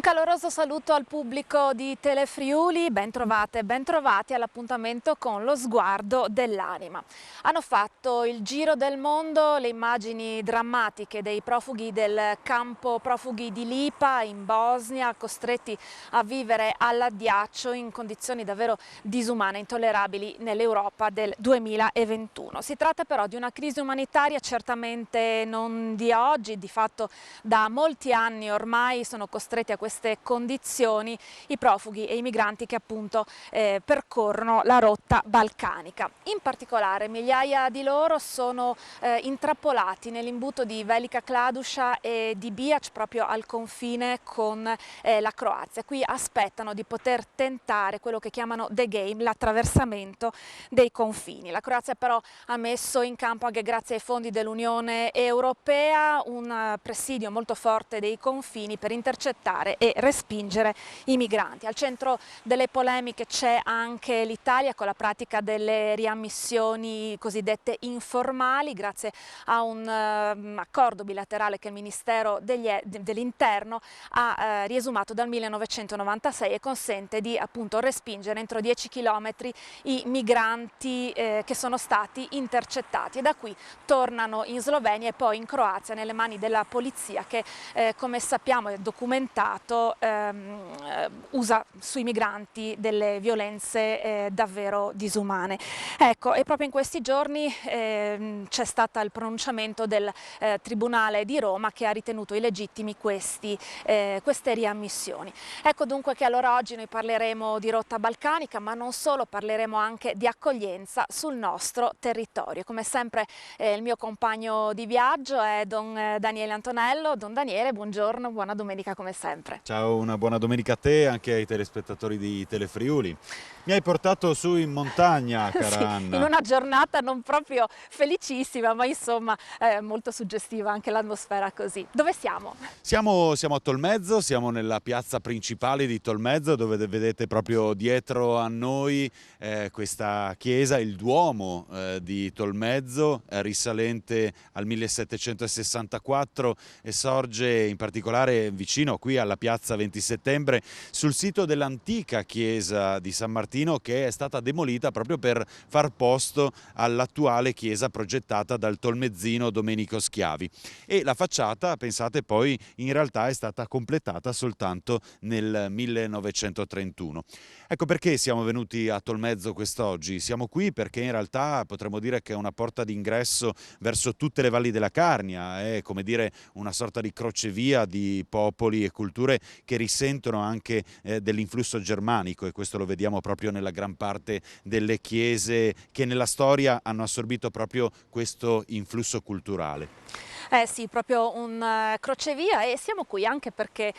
caloroso saluto al pubblico di Telefriuli, bentrovate e bentrovati all'appuntamento con lo sguardo dell'anima. Hanno fatto il giro del mondo le immagini drammatiche dei profughi del campo profughi di Lipa in Bosnia, costretti a vivere all'addiaccio in condizioni davvero disumane, intollerabili nell'Europa del 2021. Si tratta però di una crisi umanitaria certamente non di oggi, di fatto da molti anni ormai sono costretti a queste condizioni i profughi e i migranti che appunto percorrono la rotta balcanica. In particolare migliaia di loro sono intrappolati nell'imbuto di Velika Kladuša e di Bihač, proprio al confine con la Croazia. Qui aspettano di poter tentare quello che chiamano the game, l'attraversamento dei confini. La Croazia però ha messo in campo, anche grazie ai fondi dell'Unione Europea, un presidio molto forte dei confini per intercettare e respingere i migranti. Al centro delle polemiche c'è anche l'Italia con la pratica delle riammissioni cosiddette informali, grazie a un accordo bilaterale che il Ministero dell'Interno ha riesumato dal 1996 e consente di appunto respingere entro 10 chilometri i migranti che sono stati intercettati, e da qui tornano in Slovenia e poi in Croazia nelle mani della polizia che come sappiamo è documentato usa sui migranti delle violenze davvero disumane. Ecco, e proprio in questi giorni c'è stato il pronunciamento del Tribunale di Roma che ha ritenuto illegittimi queste riammissioni. Ecco dunque che allora oggi noi parleremo di rotta balcanica, ma non solo, parleremo anche di accoglienza sul nostro territorio. Come sempre il mio compagno di viaggio è Don Daniele Antonello. Don Daniele, buongiorno, buona domenica come sempre. Ciao, una buona domenica a te e anche ai telespettatori di Telefriuli. Mi hai portato su in montagna, cara Sì, Anna. in una giornata non proprio felicissima, ma insomma molto suggestiva anche l'atmosfera così. Dove siamo? Siamo a Tolmezzo, siamo nella piazza principale di Tolmezzo, dove vedete proprio dietro a noi questa chiesa, il Duomo di Tolmezzo, risalente al 1764 e sorge in particolare vicino qui alla piazza 20 settembre, sul sito dell'antica chiesa di San Martino, che è stata demolita proprio per far posto all'attuale chiesa progettata dal tolmezzino Domenico Schiavi. E la facciata, pensate, poi in realtà è stata completata soltanto nel 1931. Ecco perché siamo venuti a Tolmezzo quest'oggi. Siamo qui perché in realtà potremmo dire che è una porta d'ingresso verso tutte le valli della Carnia, è come dire una sorta di crocevia di popoli e culture che risentono anche dell'influsso germanico, e questo lo vediamo proprio nella gran parte delle chiese che nella storia hanno assorbito proprio questo influsso culturale. Sì, proprio un crocevia, e siamo qui anche perché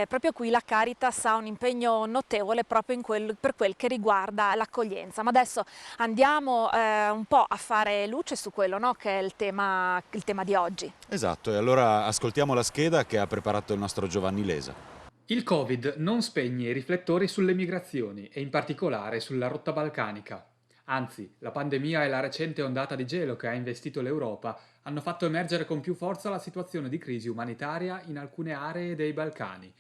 proprio qui la Caritas ha un impegno notevole proprio per quel che riguarda l'accoglienza. Ma adesso andiamo un po' a fare luce su quello, no, che è il tema di oggi. Esatto, e allora ascoltiamo la scheda che ha preparato il nostro Giovanni Lesa. Il Covid non spegne i riflettori sulle migrazioni e in particolare sulla rotta balcanica. Anzi, la pandemia e la recente ondata di gelo che ha investito l'Europa hanno fatto emergere con più forza la situazione di crisi umanitaria in alcune aree dei Balcani.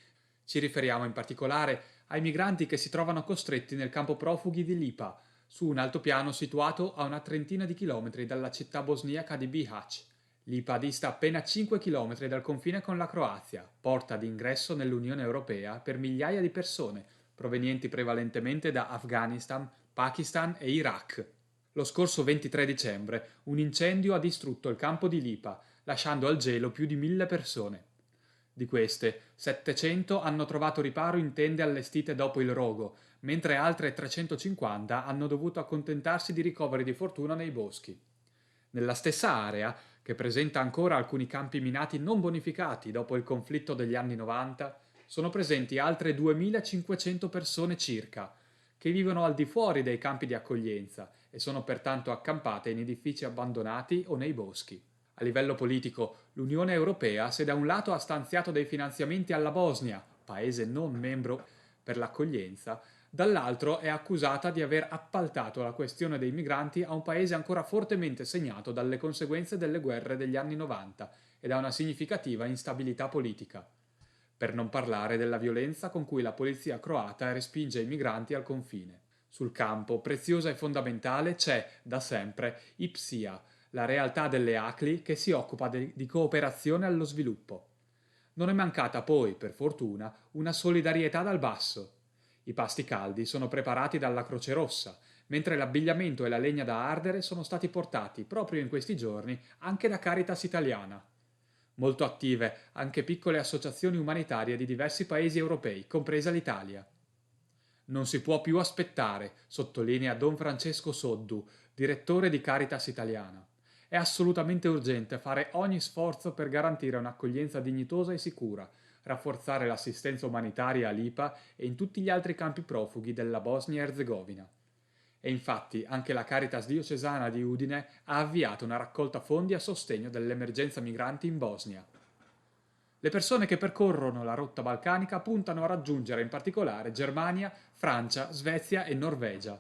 Ci riferiamo in particolare ai migranti che si trovano costretti nel campo profughi di Lipa, su un altopiano situato a una trentina di chilometri dalla città bosniaca di Bihač. Lipa dista appena 5 km dal confine con la Croazia, porta d'ingresso nell'Unione Europea per migliaia di persone, provenienti prevalentemente da Afghanistan, Pakistan e Iraq. Lo scorso 23 dicembre un incendio ha distrutto il campo di Lipa, lasciando al gelo più di 1000 persone. Di queste, 700 hanno trovato riparo in tende allestite dopo il rogo, mentre altre 350 hanno dovuto accontentarsi di ricoveri di fortuna nei boschi. Nella stessa area, che presenta ancora alcuni campi minati non bonificati dopo il conflitto degli anni 90, sono presenti altre 2500 persone circa, che vivono al di fuori dei campi di accoglienza e sono pertanto accampate in edifici abbandonati o nei boschi. A livello politico, l'Unione Europea, se da un lato ha stanziato dei finanziamenti alla Bosnia, paese non membro, per l'accoglienza, dall'altro è accusata di aver appaltato la questione dei migranti a un paese ancora fortemente segnato dalle conseguenze delle guerre degli anni 90 e da una significativa instabilità politica. per non parlare della violenza con cui la polizia croata respinge i migranti al confine. Sul campo, preziosa e fondamentale, c'è, da sempre, IPSIA, la realtà delle ACLI che si occupa di cooperazione allo sviluppo. Non è mancata poi, per fortuna, una solidarietà dal basso. I pasti caldi sono preparati dalla Croce Rossa, mentre l'abbigliamento e la legna da ardere sono stati portati proprio in questi giorni anche da Caritas Italiana. Molto attive anche piccole associazioni umanitarie di diversi paesi europei, compresa l'Italia. Non si può più aspettare, sottolinea Don Francesco Soddu, direttore di Caritas Italiana. È assolutamente urgente fare ogni sforzo per garantire un'accoglienza dignitosa e sicura, rafforzare l'assistenza umanitaria a Lipa e in tutti gli altri campi profughi della Bosnia-Erzegovina. E infatti anche la Caritas diocesana di Udine ha avviato una raccolta fondi a sostegno dell'emergenza migranti in Bosnia. Le persone che percorrono la rotta balcanica puntano a raggiungere in particolare Germania, Francia, Svezia e Norvegia.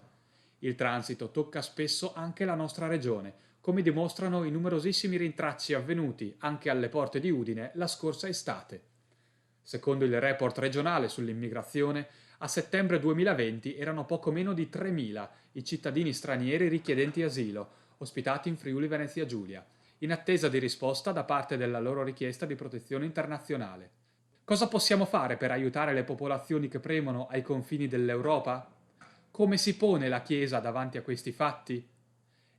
Il transito tocca spesso anche la nostra regione, come dimostrano i numerosissimi rintracci avvenuti anche alle porte di Udine la scorsa estate. Secondo il report regionale sull'immigrazione, a settembre 2020 erano poco meno di 3.000 i cittadini stranieri richiedenti asilo, ospitati in Friuli Venezia Giulia, in attesa di risposta da parte della loro richiesta di protezione internazionale. Cosa possiamo fare per aiutare le popolazioni che premono ai confini dell'Europa? Come si pone la Chiesa davanti a questi fatti?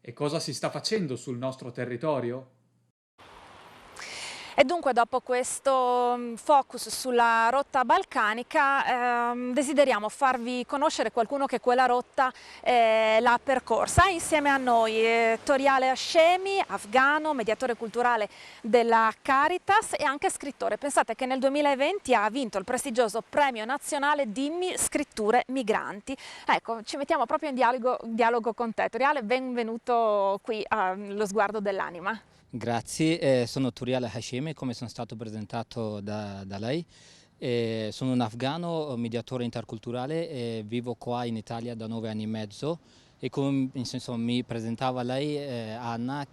E cosa si sta facendo sul nostro territorio? E dunque dopo questo focus sulla rotta balcanica desideriamo farvi conoscere qualcuno che quella rotta l'ha percorsa. Insieme a noi Toriale Hashemi, afghano, mediatore culturale della Caritas e anche scrittore. Pensate che nel 2020 ha vinto il prestigioso premio nazionale Dimmi Scritture Migranti. Ecco, ci mettiamo proprio in dialogo con te. Toriale, benvenuto qui allo Sguardo dell'Anima. Grazie, sono Toriale Hashemi, come sono stato presentato da lei. Sono un afghano mediatore interculturale e vivo qua in Italia da 9 anni e mezzo e come in senso mi presentava lei, Anna,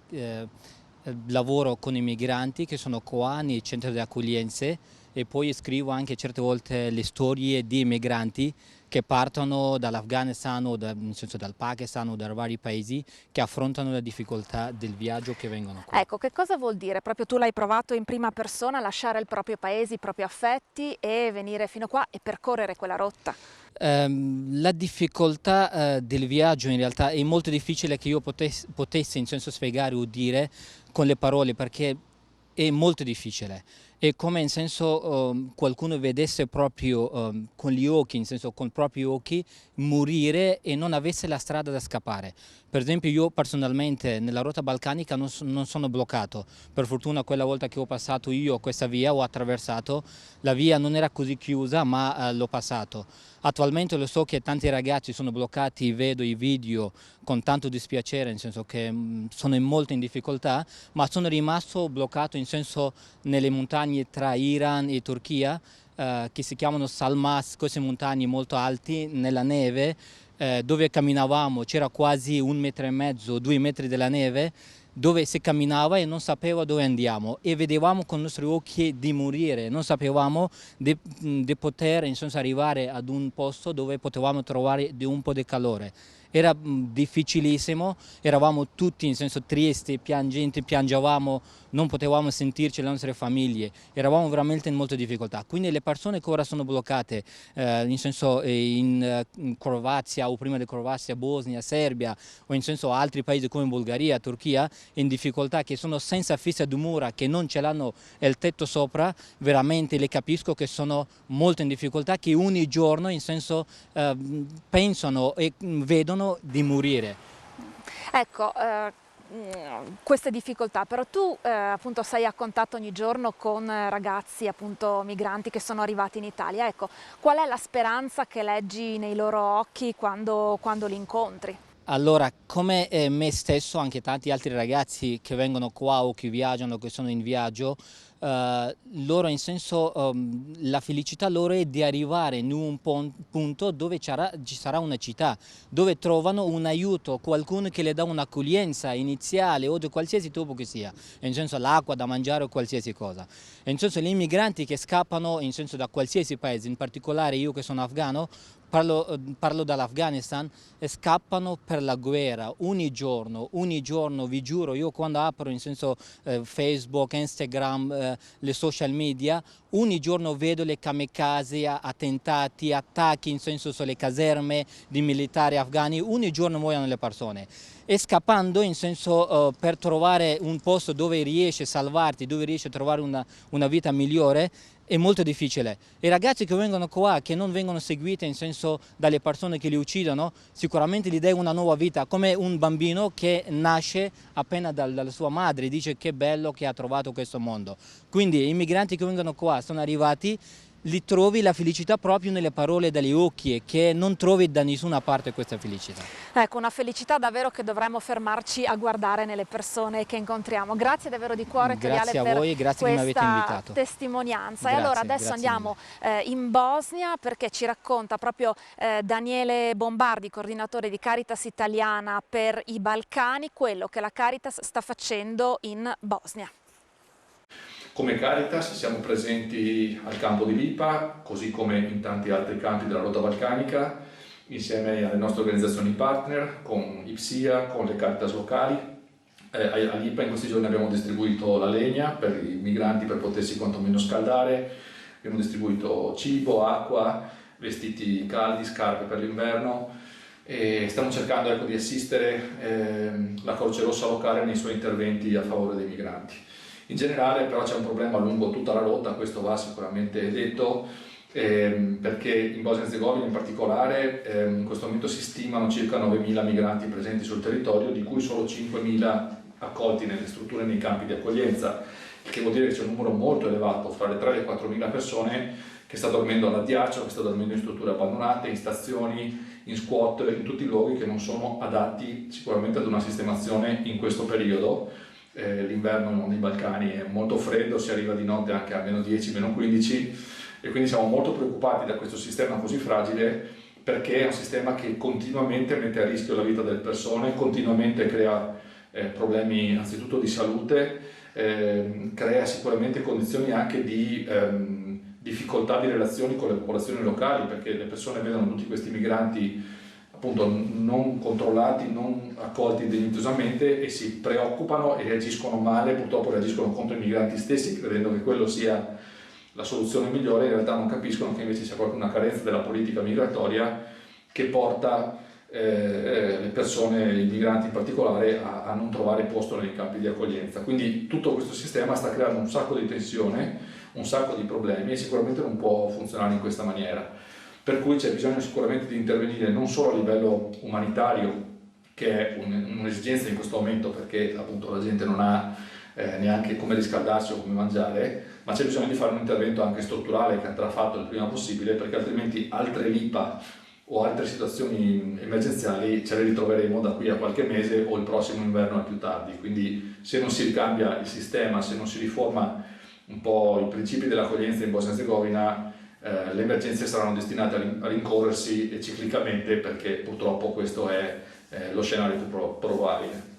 lavoro con i migranti che sono qua nei centri di accoglienza e poi scrivo anche certe volte le storie di migranti che partono dall'Afghanistan o nel senso dal Pakistan o da vari paesi che affrontano le difficoltà del viaggio che vengono qua. Ecco, che cosa vuol dire? Proprio tu l'hai provato in prima persona, lasciare il proprio paese, i propri affetti e venire fino qua e percorrere quella rotta? La difficoltà del viaggio in realtà è molto difficile che io potessi in senso spiegare o dire con le parole perché è molto difficile. È come in senso qualcuno vedesse proprio con gli occhi, in senso con i propri occhi, morire e non avesse la strada da scappare. Per esempio io personalmente nella rotta balcanica non sono bloccato. Per fortuna quella volta che ho passato io questa via, ho attraversato, la via non era così chiusa ma l'ho passato. Attualmente lo so che tanti ragazzi sono bloccati, vedo i video con tanto dispiacere, nel senso che sono molto in difficoltà, ma sono rimasto bloccato in senso nelle montagne tra Iran e Turchia, che si chiamano Salmas, queste montagne molto alte, nella neve, dove camminavamo, c'era quasi 1,5 metri, 2 metri della neve, dove si camminava e non sapeva dove andiamo e vedevamo con i nostri occhi di morire, non sapevamo di poter in senso, arrivare ad un posto dove potevamo trovare un po' di calore. Era difficilissimo, eravamo tutti in senso tristi, piangenti, piangevamo, non potevamo sentirci le nostre famiglie, eravamo veramente in molte difficoltà. Quindi le persone che ora sono bloccate in senso in Croazia o prima di Croazia, Bosnia, Serbia o in senso altri paesi come Bulgaria, Turchia, in difficoltà che sono senza fissa dimora, che non ce l'hanno il tetto sopra, veramente le capisco che sono molto in difficoltà, che ogni giorno in senso pensano e vedono di morire. Ecco, queste difficoltà, però tu appunto sei a contatto ogni giorno con ragazzi appunto migranti che sono arrivati in Italia, ecco, qual è la speranza che leggi nei loro occhi quando li incontri? Allora, come me stesso, anche tanti altri ragazzi che vengono qua o che viaggiano, che sono in viaggio, loro in senso, la felicità loro è di arrivare in un punto dove ci sarà una città, dove trovano un aiuto, qualcuno che le dà un'accoglienza iniziale o di qualsiasi tipo che sia, in senso l'acqua da mangiare o qualsiasi cosa. In senso gli immigranti che scappano in senso da qualsiasi paese, in particolare io che sono afghano, parlo dall'Afghanistan, e scappano per la guerra ogni giorno, vi giuro, io quando apro in senso Facebook, Instagram, le social media, ogni giorno vedo le kamikaze, attentati, attacchi in senso sulle caserme di militari afghani, ogni giorno muoiono le persone. E scappando in senso per trovare un posto dove riesci a salvarti, dove riesci a trovare una vita migliore, è molto difficile. I ragazzi che vengono qua, che non vengono seguiti in senso dalle persone che li uccidono, sicuramente gli dai una nuova vita, come un bambino che nasce appena dalla sua madre, dice che bello che ha trovato questo mondo. Quindi i migranti che vengono qua sono arrivati, li trovi la felicità proprio nelle parole dagli occhi, e che non trovi da nessuna parte questa felicità. Ecco, una felicità davvero che dovremmo fermarci a guardare nelle persone che incontriamo. Grazie davvero di cuore, Grazie Toriale, a voi e grazie che mi avete questa invitato. testimonianza. Grazie, E allora adesso grazie andiamo in Bosnia, perché ci racconta proprio Daniele Bombardi, coordinatore di Caritas Italiana per i Balcani, quello che la Caritas sta facendo in Bosnia. Come Caritas siamo presenti al campo di Lipa, così come in tanti altri campi della rotta balcanica, insieme alle nostre organizzazioni partner, con IPSIA, con le Caritas locali. A Lipa in questi giorni abbiamo distribuito la legna per i migranti per potersi quantomeno scaldare, abbiamo distribuito cibo, acqua, vestiti caldi, scarpe per l'inverno, e stiamo cercando di assistere la Croce Rossa locale nei suoi interventi a favore dei migranti. In generale però c'è un problema lungo tutta la rotta, questo va sicuramente detto, perché in Bosnia-Herzegovina in particolare in questo momento si stimano circa 9.000 migranti presenti sul territorio, di cui solo 5.000 accolti nelle strutture e nei campi di accoglienza, il che vuol dire che c'è un numero molto elevato, fra le 3.000 e le 4.000 persone, che sta dormendo all'addiaccio, che sta dormendo in strutture abbandonate, in stazioni, in squat, in tutti i luoghi che non sono adatti sicuramente ad una sistemazione in questo periodo. L'inverno nei Balcani è molto freddo, si arriva di notte anche a -10, -15, e quindi siamo molto preoccupati da questo sistema così fragile, perché è un sistema che continuamente mette a rischio la vita delle persone, continuamente crea problemi anzitutto di salute, crea sicuramente condizioni anche di difficoltà di relazioni con le popolazioni locali, perché le persone vedono tutti questi migranti appunto non controllati, non accolti dignitosamente, e si preoccupano e reagiscono male, purtroppo reagiscono contro i migranti stessi, credendo che quello sia la soluzione migliore. In realtà non capiscono che invece c'è proprio una carenza della politica migratoria che porta le persone, i migranti in particolare, a non trovare posto nei campi di accoglienza. Quindi tutto questo sistema sta creando un sacco di tensione, un sacco di problemi, e sicuramente non può funzionare in questa maniera. Per cui c'è bisogno sicuramente di intervenire non solo a livello umanitario, che è un'esigenza in questo momento, perché appunto la gente non ha neanche come riscaldarsi o come mangiare, ma c'è bisogno di fare un intervento anche strutturale, che andrà fatto il prima possibile, perché altrimenti altre LIPA o altre situazioni emergenziali ce le ritroveremo da qui a qualche mese o il prossimo inverno al più tardi. Quindi se non si ricambia il sistema, se non si riforma un po' i principi dell'accoglienza in Bosnia-Herzegovina, le emergenze saranno destinate a rincorrersi ciclicamente, perché purtroppo questo è lo scenario più probabile.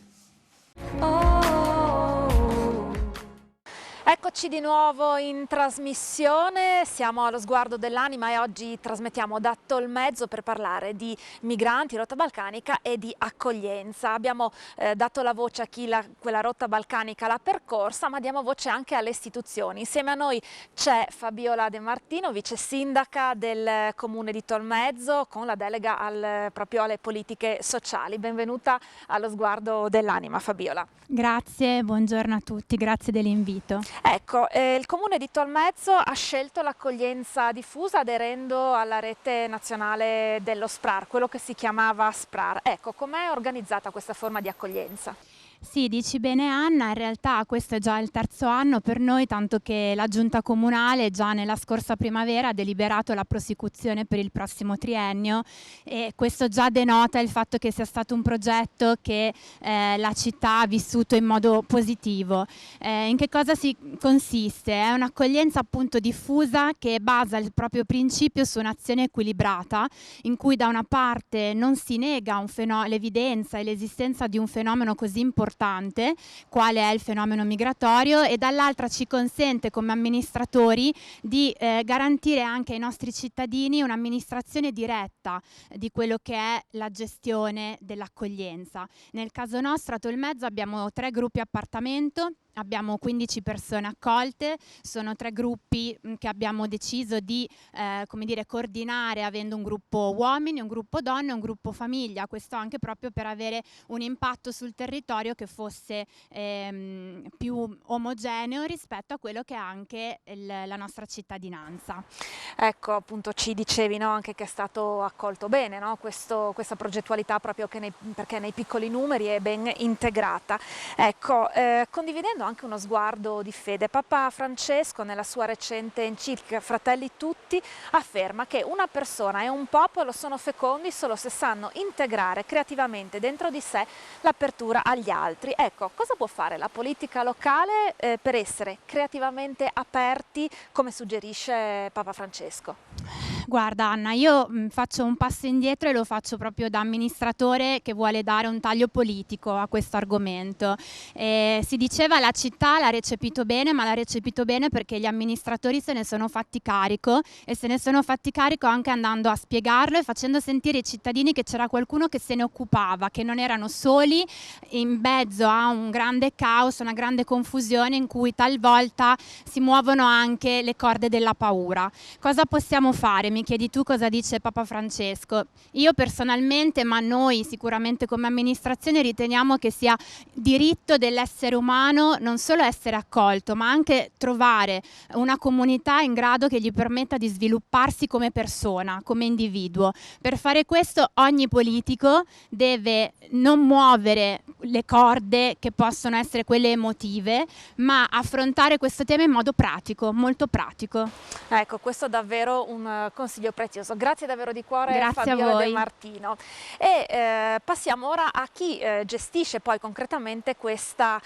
Eccoci di nuovo in trasmissione, siamo allo Sguardo dell'Anima e oggi trasmettiamo da Tolmezzo per parlare di migranti, rotta balcanica e di accoglienza. Abbiamo dato la voce a chi quella rotta balcanica l'ha percorsa, ma diamo voce anche alle istituzioni. Insieme a noi c'è Fabiola De Martino, vice sindaca del comune di Tolmezzo, con la delega proprio alle politiche sociali. Benvenuta allo Sguardo dell'Anima, Fabiola. Grazie, buongiorno a tutti, grazie dell'invito. Ecco, il comune di Tolmezzo ha scelto l'accoglienza diffusa aderendo alla rete nazionale dello SPRAR, quello che si chiamava SPRAR. Ecco, com'è organizzata questa forma di accoglienza? Sì, dici bene Anna, in realtà questo è già il terzo anno per noi, tanto che la Giunta Comunale già nella scorsa primavera ha deliberato la prosecuzione per il prossimo triennio, e questo già denota il fatto che sia stato un progetto che la città ha vissuto in modo positivo. In che cosa si consiste? È un'accoglienza appunto diffusa che basa il proprio principio su un'azione equilibrata, in cui da una parte non si nega l'evidenza e l'esistenza di un fenomeno così importante quale è il fenomeno migratorio, e dall'altra ci consente come amministratori di garantire anche ai nostri cittadini un'amministrazione diretta di quello che è la gestione dell'accoglienza. Nel caso nostro a Tolmezzo abbiamo 3 gruppi appartamento. Abbiamo 15 persone accolte, sono 3 gruppi che abbiamo deciso di coordinare, avendo un gruppo uomini, un gruppo donne e un gruppo famiglia, questo anche proprio per avere un impatto sul territorio che fosse più omogeneo rispetto a quello che è anche la nostra cittadinanza. Ecco, appunto ci dicevi, no, anche che è stato accolto bene, no, questa progettualità proprio perché nei piccoli numeri è ben integrata. Ecco, condividendo anche uno sguardo di fede, Papa Francesco nella sua recente enciclica Fratelli Tutti afferma che una persona e un popolo sono fecondi solo se sanno integrare creativamente dentro di sé l'apertura agli altri. Ecco, cosa può fare la politica locale per essere creativamente aperti, come suggerisce Papa Francesco? Guarda Anna, io faccio un passo indietro e lo faccio proprio da amministratore che vuole dare un taglio politico a questo argomento. Si diceva la città l'ha recepito bene, ma l'ha recepito bene perché gli amministratori se ne sono fatti carico, e se ne sono fatti carico anche andando a spiegarlo e facendo sentire ai cittadini che c'era qualcuno che se ne occupava, che non erano soli in mezzo a un grande caos, una grande confusione in cui talvolta si muovono anche le corde della paura. Cosa possiamo fare? Mi chiedi tu cosa dice Papa Francesco. Io personalmente, ma noi sicuramente come amministrazione, riteniamo che sia diritto dell'essere umano non solo essere accolto, ma anche trovare una comunità in grado che gli permetta di svilupparsi come persona, come individuo. Per fare questo ogni politico deve non muovere le corde che possono essere quelle emotive, ma affrontare questo tema in modo pratico, molto pratico. Ecco, questo è davvero un consiglio prezioso. Grazie davvero di cuore, Grazie a Fabiola voi. De Martino. E passiamo ora a chi gestisce poi concretamente questa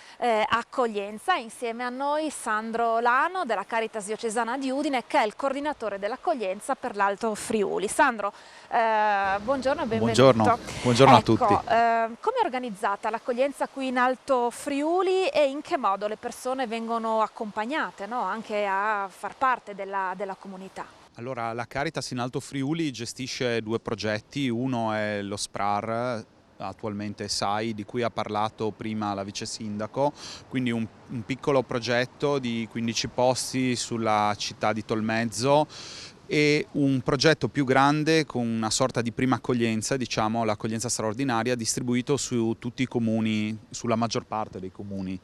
accoglienza. Insieme a noi Sandro Lano della Caritas Diocesana di Udine, che è il coordinatore dell'accoglienza per l'Alto Friuli. Sandro, buongiorno e benvenuto. Buongiorno a tutti. Come è organizzata l'accoglienza qui in Alto Friuli e in che modo le persone vengono accompagnate, no, anche a far parte della comunità? Allora, la Caritas in Alto Friuli gestisce 2 progetti, uno è lo SPRAR, attualmente SAI, di cui ha parlato prima la vice sindaco, quindi un piccolo progetto di 15 posti sulla città di Tolmezzo, e un progetto più grande con una sorta di prima accoglienza, diciamo l'accoglienza straordinaria, distribuito su tutti i comuni, sulla maggior parte dei comuni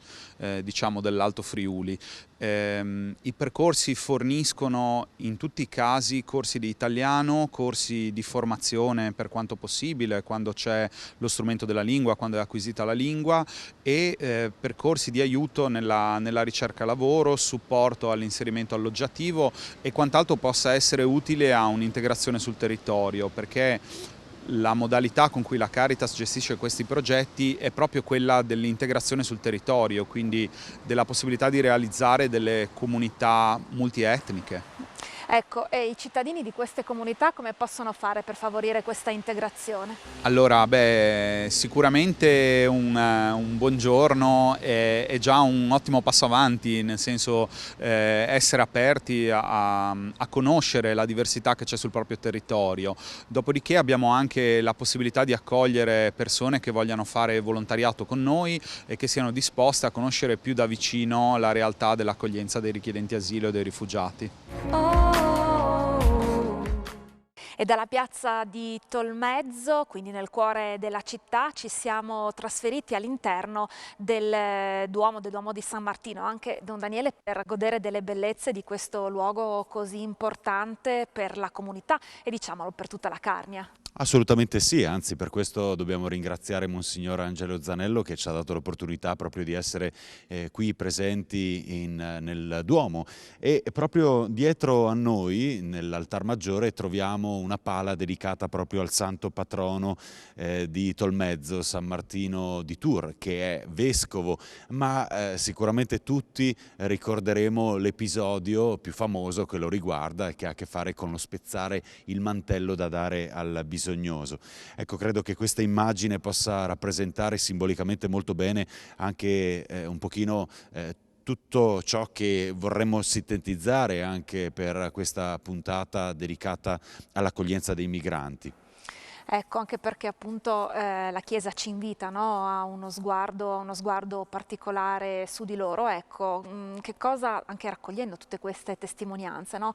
diciamo dell'Alto Friuli. I percorsi forniscono in tutti i casi corsi di italiano, corsi di formazione per quanto possibile, quando c'è lo strumento della lingua, quando è acquisita la lingua, e percorsi di aiuto nella ricerca lavoro, supporto all'inserimento alloggiativo e quant'altro possa essere utile a un'integrazione sul territorio, perché la modalità con cui la Caritas gestisce questi progetti è proprio quella dell'integrazione sul territorio, quindi della possibilità di realizzare delle comunità multietniche. Ecco, e i cittadini di queste comunità come possono fare per favorire questa integrazione? Allora, sicuramente un buongiorno è già un ottimo passo avanti, nel senso essere aperti a conoscere la diversità che c'è sul proprio territorio. Dopodiché abbiamo anche la possibilità di accogliere persone che vogliano fare volontariato con noi e che siano disposte a conoscere più da vicino la realtà dell'accoglienza dei richiedenti asilo e dei rifugiati. E dalla piazza di Tolmezzo, quindi nel cuore della città, ci siamo trasferiti all'interno del Duomo di San Martino, anche Don Daniele, per godere delle bellezze di questo luogo così importante per la comunità e diciamolo per tutta la Carnia. Assolutamente sì, anzi per questo dobbiamo ringraziare Monsignor Angelo Zanello che ci ha dato l'opportunità proprio di essere qui presenti nel Duomo, e proprio dietro a noi nell'altar maggiore troviamo una pala dedicata proprio al santo patrono di Tolmezzo, San Martino di Tours, che è vescovo, ma sicuramente tutti ricorderemo l'episodio più famoso che lo riguarda e che ha a che fare con lo spezzare il mantello da dare al bisognoso. Ecco, credo che questa immagine possa rappresentare simbolicamente molto bene anche un pochino tutto ciò che vorremmo sintetizzare anche per questa puntata dedicata all'accoglienza dei migranti. Ecco, anche perché appunto la Chiesa ci invita, no, a uno sguardo particolare su di loro. Ecco, che cosa, anche raccogliendo tutte queste testimonianze, no,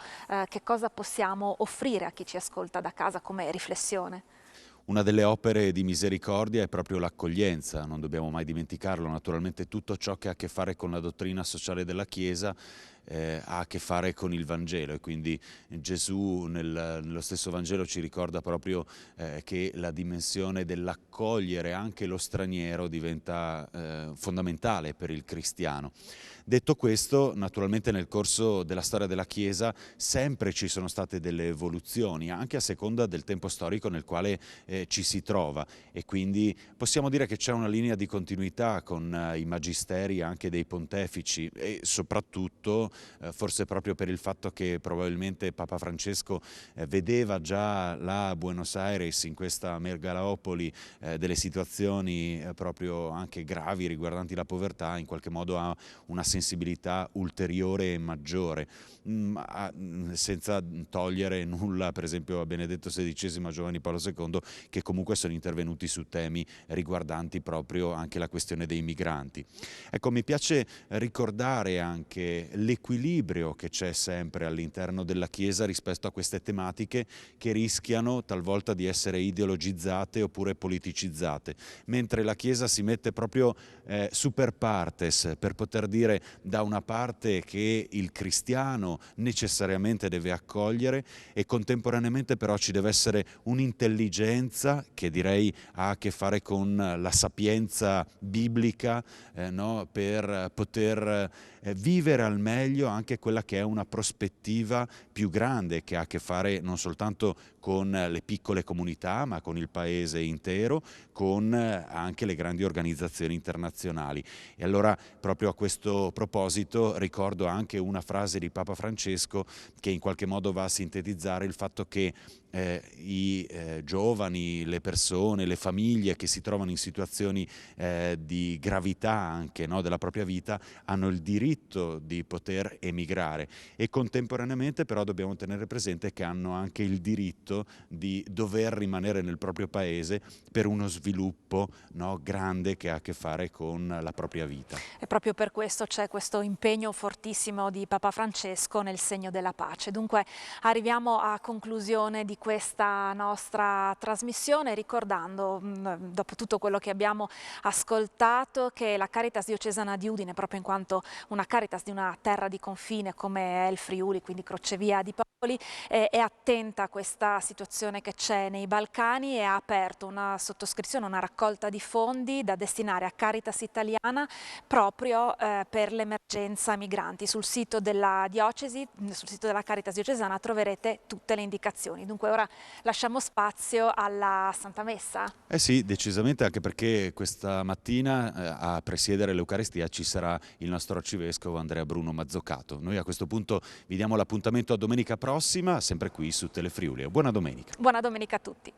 che cosa possiamo offrire a chi ci ascolta da casa come riflessione? Una delle opere di misericordia è proprio l'accoglienza, non dobbiamo mai dimenticarlo. Naturalmente tutto ciò che ha a che fare con la dottrina sociale della Chiesa ha a che fare con il Vangelo, e quindi Gesù nello stesso Vangelo ci ricorda proprio che la dimensione dell'accogliere anche lo straniero diventa fondamentale per il cristiano. Detto questo, naturalmente nel corso della storia della Chiesa sempre ci sono state delle evoluzioni, anche a seconda del tempo storico nel quale ci si trova, e quindi possiamo dire che c'è una linea di continuità con i magisteri anche dei pontefici, e soprattutto forse proprio per il fatto che probabilmente Papa Francesco vedeva già là a Buenos Aires, in questa megalopoli, delle situazioni proprio anche gravi riguardanti la povertà, in qualche modo ha una sensibilità ulteriore e maggiore, senza togliere nulla per esempio a Benedetto XVI, a Giovanni Paolo II, che comunque sono intervenuti su temi riguardanti proprio anche la questione dei migranti. Ecco, mi piace ricordare anche l'equilibrio che c'è sempre all'interno della Chiesa rispetto a queste tematiche che rischiano talvolta di essere ideologizzate oppure politicizzate, mentre la Chiesa si mette proprio super partes per poter dire da una parte che il cristiano necessariamente deve accogliere, e contemporaneamente però ci deve essere un'intelligenza che direi ha a che fare con la sapienza biblica, no? Per poter vivere al meglio anche quella che è una prospettiva più grande, che ha a che fare non soltanto con le piccole comunità, ma con il paese intero, con anche le grandi organizzazioni internazionali. E allora proprio a questo proposito ricordo anche una frase di Papa Francesco che in qualche modo va a sintetizzare il fatto che i giovani, le persone, le famiglie che si trovano in situazioni di gravità anche, no, della propria vita, hanno il diritto di poter emigrare, e contemporaneamente però dobbiamo tenere presente che hanno anche il diritto di dover rimanere nel proprio paese per uno sviluppo, no, grande che ha a che fare con la propria vita. E proprio per questo c'è questo impegno fortissimo di Papa Francesco nel segno della pace. Dunque arriviamo a conclusione di questa nostra trasmissione ricordando, dopo tutto quello che abbiamo ascoltato, che la Caritas diocesana di Udine, proprio in quanto una Caritas di una terra di confine come è il Friuli, quindi crocevia di popoli, è attenta a questa situazione che c'è nei Balcani e ha aperto una sottoscrizione, una raccolta di fondi da destinare a Caritas Italiana proprio per l'emergenza migranti. Sul sito della diocesi, sul sito della Caritas diocesana troverete tutte le indicazioni. Dunque ora lasciamo spazio alla Santa Messa. Eh sì, decisamente, anche perché questa mattina a presiedere l'Eucaristia ci sarà il nostro arcivescovo Andrea Bruno Mazzocato. Noi a questo punto vi diamo l'appuntamento a domenica prossima, sempre qui su Telefriuli. Buona domenica. Buona domenica a tutti.